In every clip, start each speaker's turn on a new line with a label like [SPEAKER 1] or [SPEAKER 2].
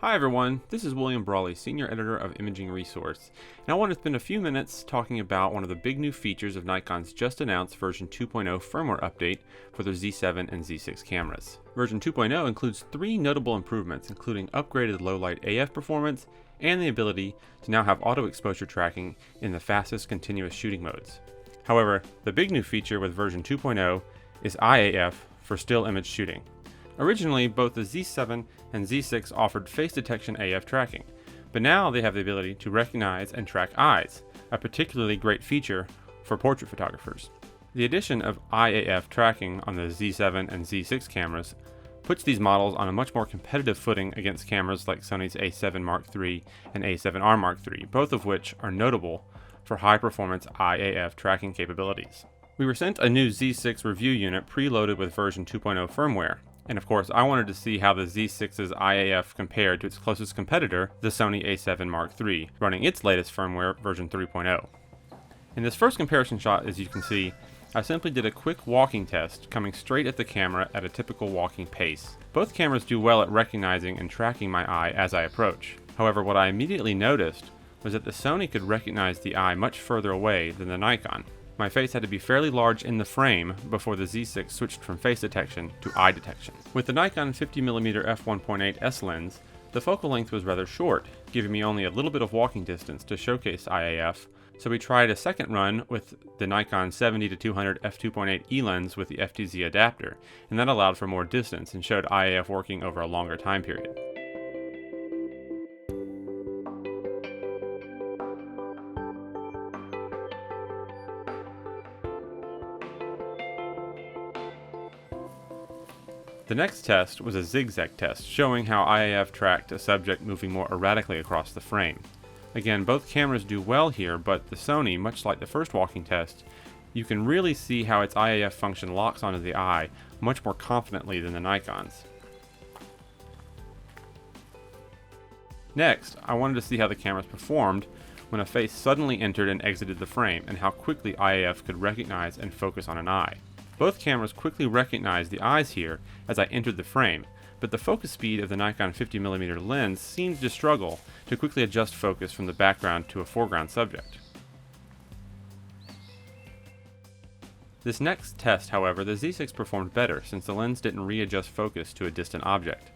[SPEAKER 1] Hi everyone, this is William Brawley, Senior Editor of Imaging Resource, and I want to spend a few minutes talking about one of the big new features of Nikon's just announced version 2.0 firmware update for their Z7 and Z6 cameras. Version 2.0 includes three notable improvements, including upgraded low-light AF performance and the ability to now have auto exposure tracking in the fastest continuous shooting modes. However, the big new feature with version 2.0 is IAF for still image shooting. Originally, both the Z7 and Z6 offered face detection AF tracking, but now they have the ability to recognize and track eyes, a particularly great feature for portrait photographers. The addition of IAF tracking on the Z7 and Z6 cameras puts these models on a much more competitive footing against cameras like Sony's A7 III and A7R Mark III, both of which are notable for high-performance IAF tracking capabilities. We were sent a new Z6 review unit preloaded with version 2.0 firmware. And of course, I wanted to see how the Z6's IAF compared to its closest competitor, the Sony A7 Mark III, running its latest firmware, version 3.0. In this first comparison shot, as you can see, I simply did a quick walking test, coming straight at the camera at a typical walking pace. Both cameras do well at recognizing and tracking my eye as I approach. However, what I immediately noticed was that the Sony could recognize the eye much further away than the Nikon. My face had to be fairly large in the frame before the Z6 switched from face detection to eye detection. With the Nikon 50mm f1.8 S lens, the focal length was rather short, giving me only a little bit of walking distance to showcase IAF, so we tried a second run with the Nikon 70-200 f2.8 E lens with the FTZ adapter, and that allowed for more distance and showed IAF working over a longer time period. The next test was a zigzag test, showing how IAF tracked a subject moving more erratically across the frame. Again, both cameras do well here, but the Sony, much like the first walking test, you can really see how its IAF function locks onto the eye much more confidently than the Nikon's. Next, I wanted to see how the cameras performed when a face suddenly entered and exited the frame, and how quickly IAF could recognize and focus on an eye. Both cameras quickly recognized the eyes here as I entered the frame, but the focus speed of the Nikon 50mm lens seemed to struggle to quickly adjust focus from the background to a foreground subject. This next test, however, the Z6 performed better since the lens didn't readjust focus to a distant object.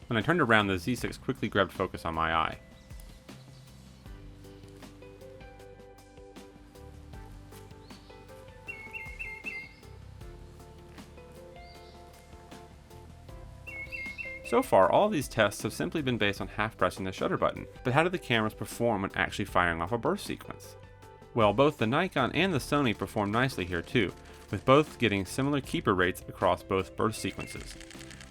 [SPEAKER 1] When I turned around, the Z6 quickly grabbed focus on my eye. So far, all of these tests have simply been based on half pressing the shutter button, but how do the cameras perform when actually firing off a burst sequence? Well, both the Nikon and the Sony perform nicely here too, with both getting similar keeper rates across both burst sequences.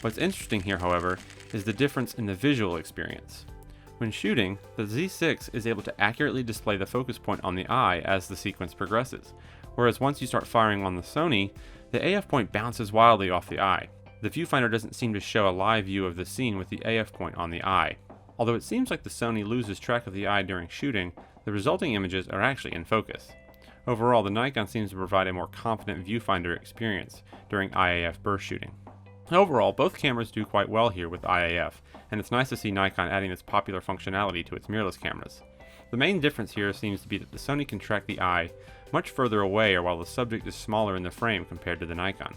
[SPEAKER 1] What's interesting here, however, is the difference in the visual experience. When shooting, the Z6 is able to accurately display the focus point on the eye as the sequence progresses, whereas once you start firing on the Sony, the AF point bounces wildly off the eye. The Viewfinder doesn't seem to show a live view of the scene with the AF point on the eye. Although it seems like the Sony loses track of the eye during shooting, the resulting images are actually in focus. Overall, the Nikon seems to provide a more confident Viewfinder experience during IAF burst shooting. Overall, both cameras do quite well here with IAF, and it's nice to see Nikon adding this popular functionality to its mirrorless cameras. The main difference here seems to be that the Sony can track the eye much further away, or while the subject is smaller in the frame compared to the Nikon.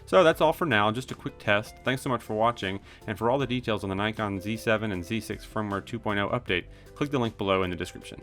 [SPEAKER 1] So that's all for now, just a quick test. Thanks so much for watching, and for all the details on the Nikon Z7 and Z6 firmware 2.0 update, click the link below in the description.